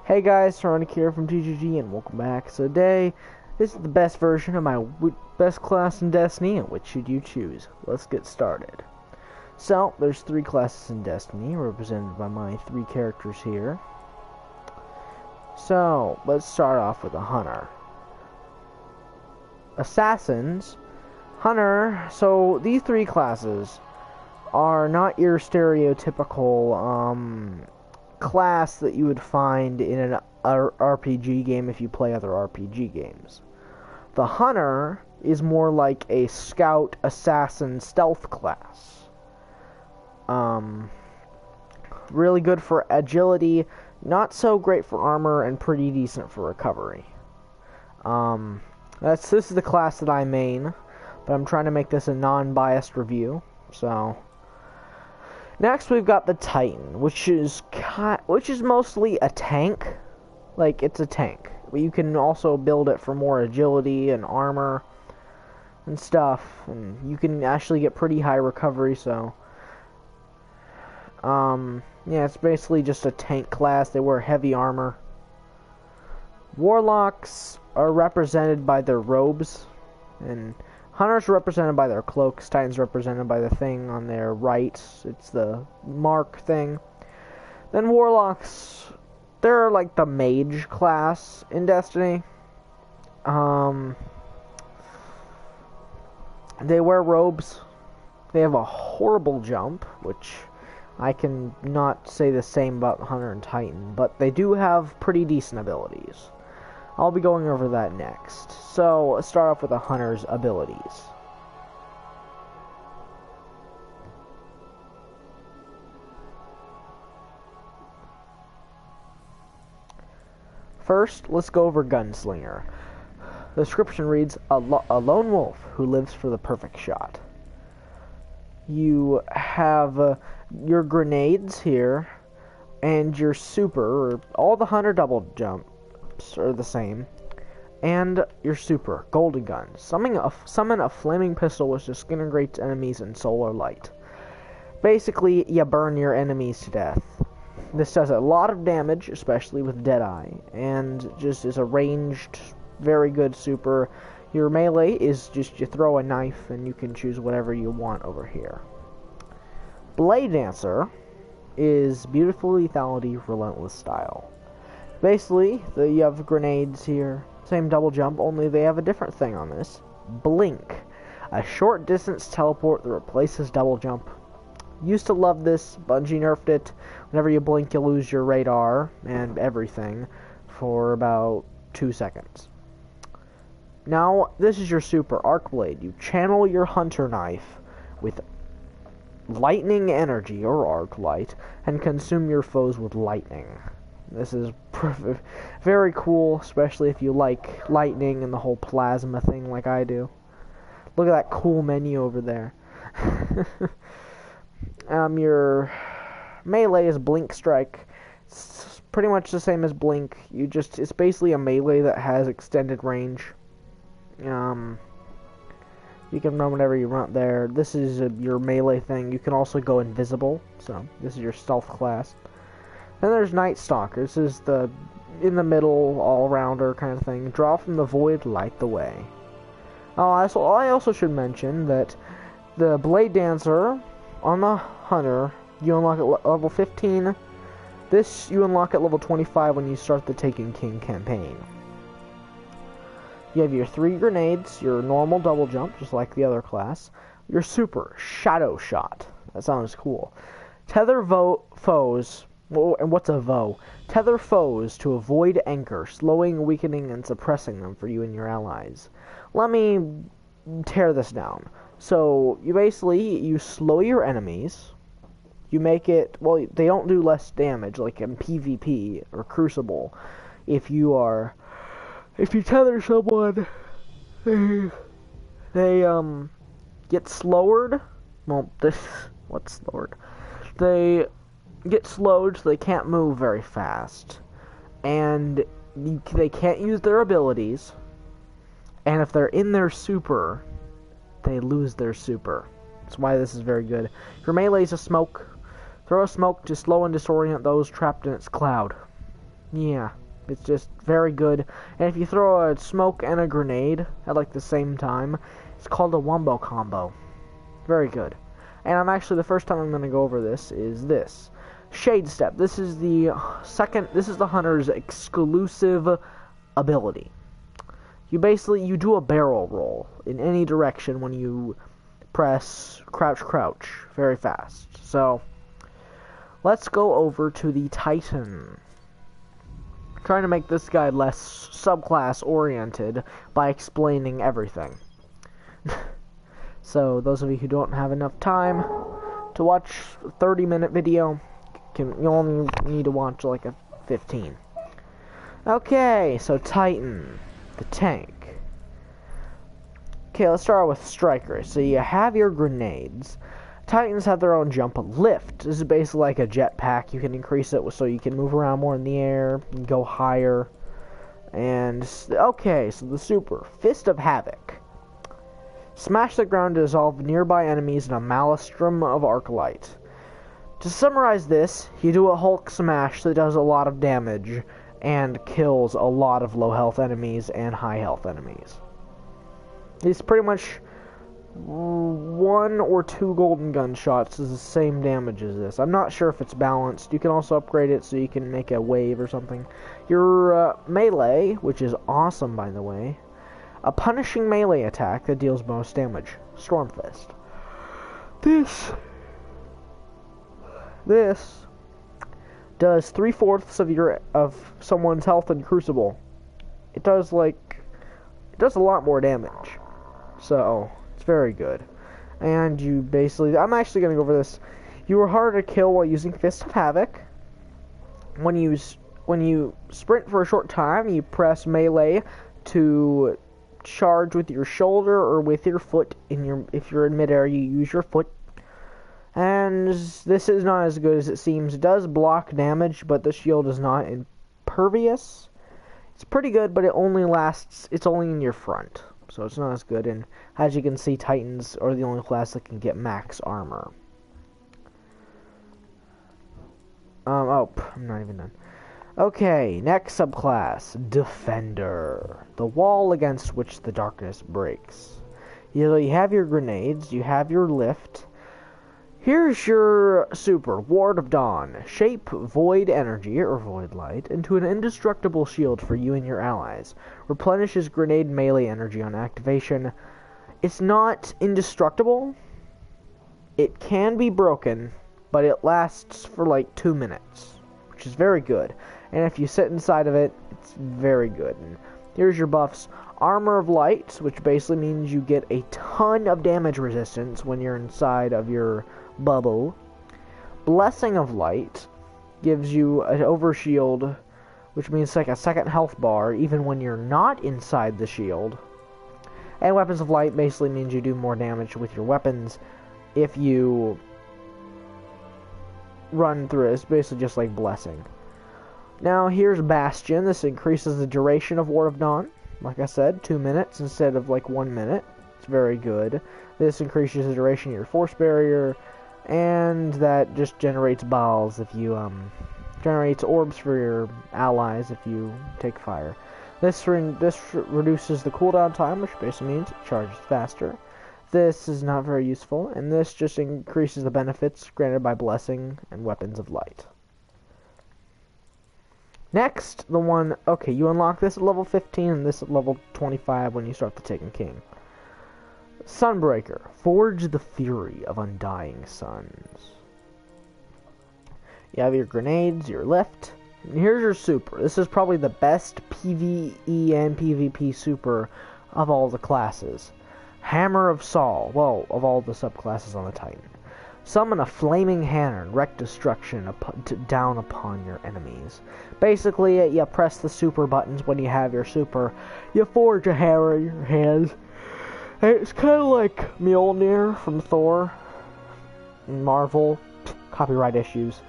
Hey guys, Sonic here from TGG and welcome back. So today, this is the best version of my best class in Destiny, and which should you choose? Let's get started. So, there's 3 classes in Destiny, represented by my 3 characters here. So, let's start off with a Hunter. Assassins, Hunter, so these 3 classes are not your stereotypical, class that you would find in an RPG game if you play other RPG games. The Hunter is more like a scout, assassin, stealth class. Really good for agility, not so great for armor, and pretty decent for recovery. This is the class that I main, but I'm trying to make this a non-biased review, so... Next, we've got the Titan, which is mostly a tank. Like, it's a tank. But you can also build it for more agility and armor and stuff. And you can actually get pretty high recovery, so... yeah, it's basically just a tank class. They wear heavy armor. Warlocks are represented by their robes, and Hunters are represented by their cloaks, Titans represented by the thing on their right. It's the mark thing. Then Warlocks, they're like the mage class in Destiny. They wear robes. They have a horrible jump, which I can not say the same about Hunter and Titan, but they do have pretty decent abilities. I'll be going over that next. So, let's start off with the Hunter's abilities. First, let's go over Gunslinger. The description reads, a lone wolf who lives for the perfect shot. You have your grenades here, and your super, or all the Hunter double jump, are the same, and your super, Golden Gun. Summon a flaming pistol which disintegrates enemies in solar light. Basically, you burn your enemies to death. This does a lot of damage, especially with Deadeye, and just is a ranged, very good super. Your melee is just you throw a knife and you can choose whatever you want over here. Blade Dancer is beautiful lethality, relentless style. Basically, you have grenades here, same double jump, only they have a different thing on this. Blink, a short distance teleport that replaces double jump. Used to love this, Bungie nerfed it. Whenever you blink, you lose your radar and everything for about 2 seconds. Now, this is your super, Arc Blade. You channel your Hunter knife with lightning energy, or arc light, and consume your foes with lightning. This is very cool, especially if you like lightning and the whole plasma thing like I do. Look at that cool menu over there. Your melee is Blink Strike. It's pretty much the same as Blink. It's basically a melee that has extended range. You can run whenever you want there. This is your melee thing. You can also go invisible, so this is your stealth class. Then there's Night Stalker. This is the in the middle, all-rounder kind of thing. Draw from the void, light the way. I also should mention that the Blade Dancer on the Hunter, you unlock at level 15. This you unlock at level 25 when you start the Taken King campaign. You have your 3 grenades, your normal double jump, just like the other class. Your super, Shadow Shot. That sounds cool. Tether foes... And what's a VO? Tether foes to avoid anchor, slowing, weakening, and suppressing them for you and your allies. Let me tear this down. So, you slow your enemies. You make it... Well, they don't do less damage, like in PvP or Crucible. If you tether someone, they get slowered. Well, what's slowered? They get slowed so they can't move very fast, and they can't use their abilities, and if they're in their super, they lose their super. That's why this is very good. Your melee is a smoke. Throw a smoke to slow and disorient those trapped in its cloud. Yeah, it's just very good. And if you throw a smoke and a grenade at like the same time, it's called a wombo combo. Very good. And I'm actually, the first time I'm going to go over this is this. Shade Step. This is the hunter's exclusive ability. You do a barrel roll in any direction when you press crouch very fast. So, let's go over to the Titan. Trying to make this guy less subclass oriented by explaining everything. So those of you who don't have enough time to watch a 30-minute video, you only need to watch like a 15. Okay, so Titan, the tank. Okay, let's start with strikers. So you have your grenades. Titans have their own jump lift. This is basically like a jetpack. You can increase it so you can move around more in the air, and go higher. And, okay, so the super. Fist of Havoc. Smash the ground to dissolve nearby enemies in a maelstrom of arclight. To summarize this, you do a Hulk smash that does a lot of damage and kills a lot of low health enemies and high health enemies. It's pretty much 1 or 2 golden gun shots is the same damage as this. I'm not sure if it's balanced. You can also upgrade it so you can make a wave or something. Your melee, which is awesome by the way, a punishing melee attack that deals most damage. Stormfist. This does 3/4 of someone's health in Crucible. It does a lot more damage. So it's very good. And you basically, I'm actually gonna go over this. You are harder to kill while using Fist of Havoc. When you sprint for a short time, you press melee to charge with your shoulder or with your foot. If you're in midair, you use your foot. And this is not as good as it seems. It does block damage, but the shield is not impervious. It's pretty good, but it's only in your front. So it's not as good. And as you can see, Titans are the only class that can get max armor. I'm not even done. Okay, next subclass, Defender. The wall against which the darkness breaks. You have your grenades, you have your lift. Here's your super, Ward of Dawn. Shape void energy, or void light, into an indestructible shield for you and your allies. Replenishes grenade melee energy on activation. It's not indestructible. It can be broken, but it lasts for like 2 minutes, which is very good. And if you sit inside of it, it's very good. And here's your buffs. Armor of Light, which basically means you get a ton of damage resistance when you're inside of your bubble. Blessing of Light gives you an overshield, which means like a second health bar even when you're not inside the shield. And Weapons of Light basically means you do more damage with your weapons if you run through it. It's basically just like Blessing. Now here's Bastion. This increases the duration of Ward of Dawn. Like I said, 2 minutes instead of like 1 minute. It's very good. This increases the duration of your force barrier, and that just generates balls if you generates orbs for your allies if you take fire. This reduces the cooldown time, which basically means it charges faster. This is not very useful, and this just increases the benefits granted by Blessing and Weapons of Light. Next, you unlock this at level 15 and this at level 25 when you start the Taken King. Sunbreaker. Forge the fury of undying suns. You have your grenades, your lift, and here's your super. This is probably the best PvE and PvP super of all the classes. Hammer of Saul. Well, of all the subclasses on the Titan. Summon a flaming hammer and wreak destruction down upon your enemies. Basically, you press the super buttons when you have your super. You forge a hammer in your hands. And it's kind of like Mjolnir from Thor and Marvel. Copyright issues.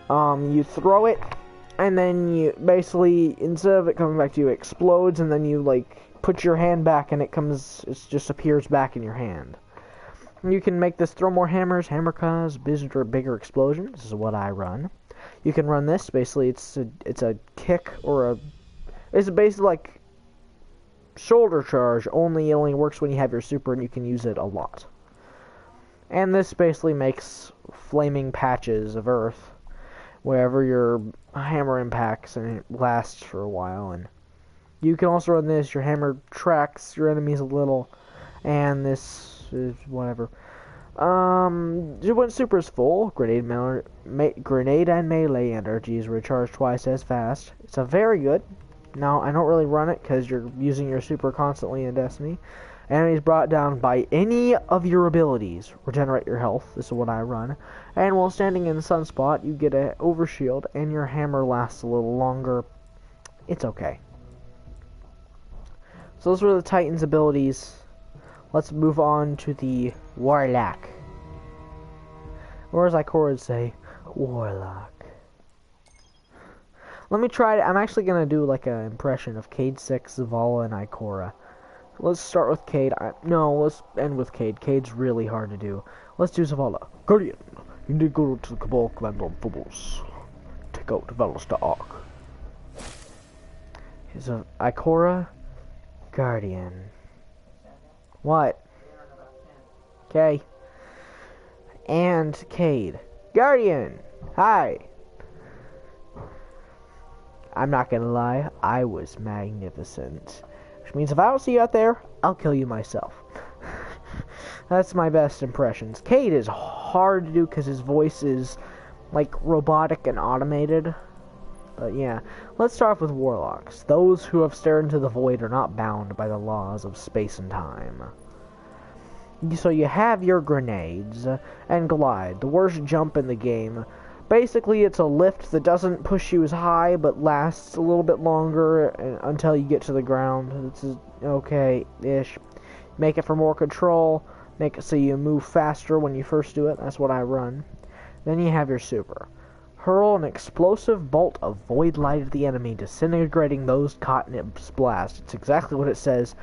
You throw it, and then you basically, instead of it coming back to you, it explodes, and then you put your hand back, and it just appears back in your hand. You can make this throw more hammers, hammer cause, bigger explosions. This is what I run. You can run this. Basically, it's a kick or it's basically like shoulder charge. Only it only works when you have your super, and you can use it a lot. And this basically makes flaming patches of earth wherever your hammer impacts, and it lasts for a while. And you can also run this. Your hammer tracks your enemies a little, and this is whatever. When super is full, grenade and melee energy is recharged twice as fast. It's a very good. Now, I don't really run it because you're using your super constantly in Destiny. Enemies brought down by any of your abilities regenerate your health. This is what I run. And while standing in the sunspot, you get an overshield, and your hammer lasts a little longer. It's okay. So those were the Titan's abilities. Let's move on to the Warlock. Or as Ikora would say, Warlock. Let me try it. I'm actually going to do like an impression of Cayde 6, Zavala, and Ikora. Let's start with Cayde. No, let's end with Cayde. Cayde's really hard to do. Let's do Zavala. Guardian, you need to go to the Cabal Command on Phobos. Take out the Valor Arc. Here's a Ikora. Guardian. What? Okay. And Cayde. Guardian! Hi! I'm not gonna lie, I was magnificent. Which means if I don't see you out there, I'll kill you myself. That's my best impressions. Cayde is hard to do because his voice is like robotic and automated. But yeah, let's start off with Warlocks. Those who have stared into the void are not bound by the laws of space and time. So you have your grenades and glide, the worst jump in the game. Basically, it's a lift that doesn't push you as high, but lasts a little bit longer until you get to the ground. It's okay-ish. Make it for more control. Make it so you move faster when you first do it. That's what I run. Then you have your super. Hurl an explosive bolt of void light at the enemy, disintegrating those caught in its blast. It's exactly what it says.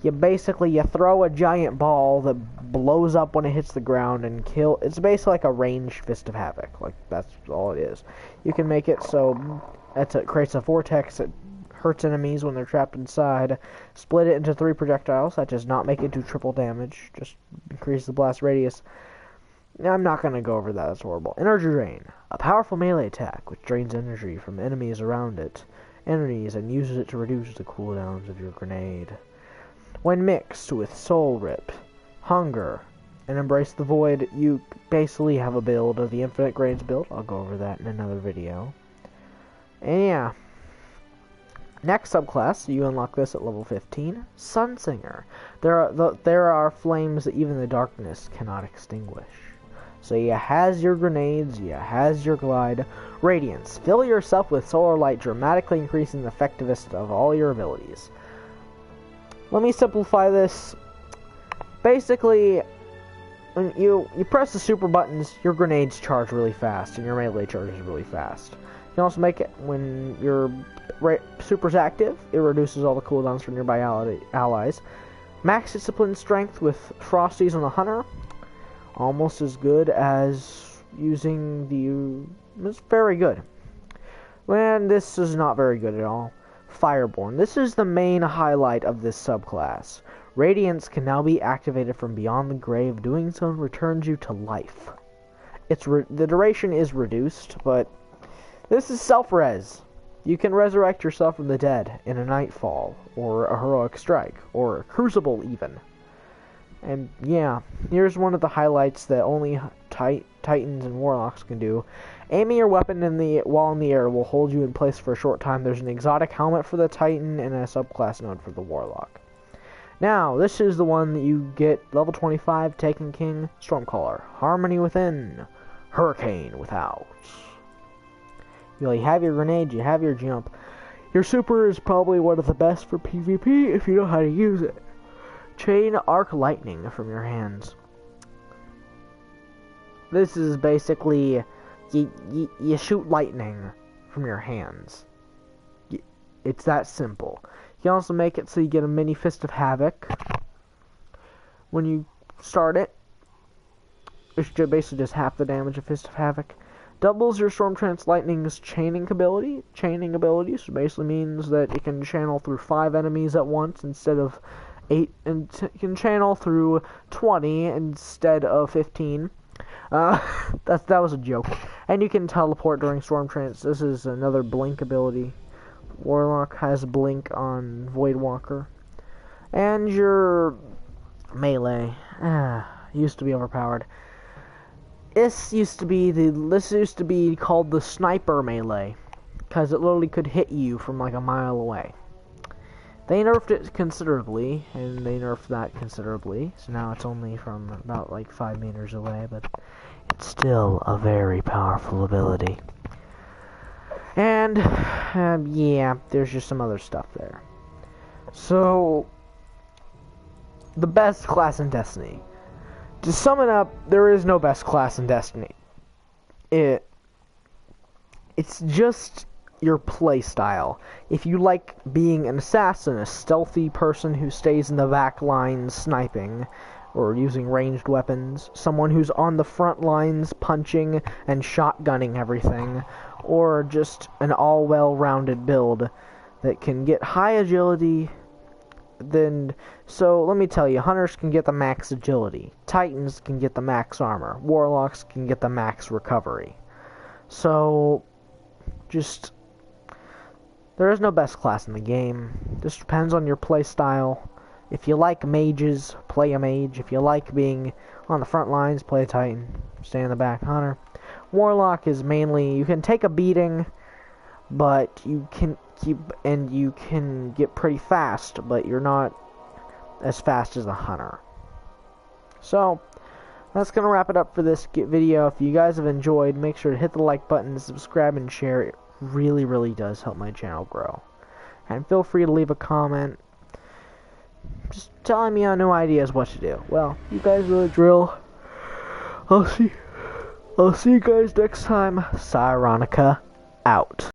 You throw a giant ball that blows up when it hits the ground and kill. It's basically like a ranged Fist of Havoc. Like, that's all it is. You can make it so it creates a vortex that hurts enemies when they're trapped inside. Split it into 3 projectiles. That does not make it do triple damage. Just increase the blast radius. I'm not going to go over that. That's horrible. Energy Drain. A powerful melee attack which drains energy from enemies around it. Enemies and uses it to reduce the cooldowns of your grenade. When mixed with Soul Rip, Hunger, and Embrace the Void, you basically have a build of the Infinite Grenades build. I'll go over that in another video. And yeah. Next subclass, you unlock this at level 15, Sunsinger. There are flames that even the darkness cannot extinguish. So you has your grenades, you has your glide. Radiance. Fill yourself with solar light, dramatically increasing the effectiveness of all your abilities. Let me simplify this. Basically, when you press the super buttons, your grenades charge really fast, and your melee charges really fast. You can also make it when your super's active. It reduces all the cooldowns from nearby allies. Max discipline strength with Frosties on the Hunter. Almost as good as using the... It's very good. And this is not very good at all. Fireborn. This is the main highlight of this subclass. Radiance can now be activated from beyond the grave. Doing so returns you to life. The duration is reduced, but this is self-res. You can resurrect yourself from the dead in a Nightfall, or a Heroic Strike, or a Crucible even. And yeah, here's one of the highlights that only Titans and Warlocks can do. Aiming your weapon while in the air will hold you in place for a short time. There's an exotic helmet for the Titan and a subclass node for the Warlock. Now, this is the one that you get level 25, Taken King, Stormcaller. Harmony within, Hurricane without. You have your grenade, you have your jump. Your super is probably one of the best for PvP if you know how to use it. Chain Arc Lightning from your hands. This is basically... You shoot lightning from your hands. It's that simple. You can also make it so you get a mini Fist of Havoc. When you start it, it's basically just half the damage of Fist of Havoc. Doubles your Storm Trance Lightning's chaining ability. Chaining ability so basically means that it can channel through 5 enemies at once instead of 8, and can channel through 20 instead of 15. That was a joke. And you can teleport during Storm Trance. This is another blink ability. Warlock has blink on Voidwalker. And your melee used to be overpowered. This used to be called the sniper melee, because it literally could hit you from like a mile away. They nerfed it considerably, and they nerfed that considerably, so now it's only from about like 5 meters away, but it's still a very powerful ability. And yeah, there's just some other stuff there. So, the best class in Destiny. To sum it up, there is no best class in Destiny. It's just your play style. If you like being an assassin, a stealthy person who stays in the back lines sniping or using ranged weapons, someone who's on the front lines punching and shotgunning everything, or just an all well-rounded build that can get high agility, then so let me tell you, hunters can get the max agility, titans can get the max armor, warlocks can get the max recovery. So just there is no best class in the game. Just depends on your play style. If you like mages, play a mage. If you like being on the front lines, play a titan. Stay in the back, hunter. Warlock is mainly, you can take a beating, but you can get pretty fast, but you're not as fast as a hunter. So that's gonna wrap it up for this video. If you guys have enjoyed, make sure to hit the like button, subscribe, and share. It really does help my channel grow. And feel free to leave a comment just telling me on new ideas what to do. Well, you guys know the drill. I'll see you guys next time. Cyronica out.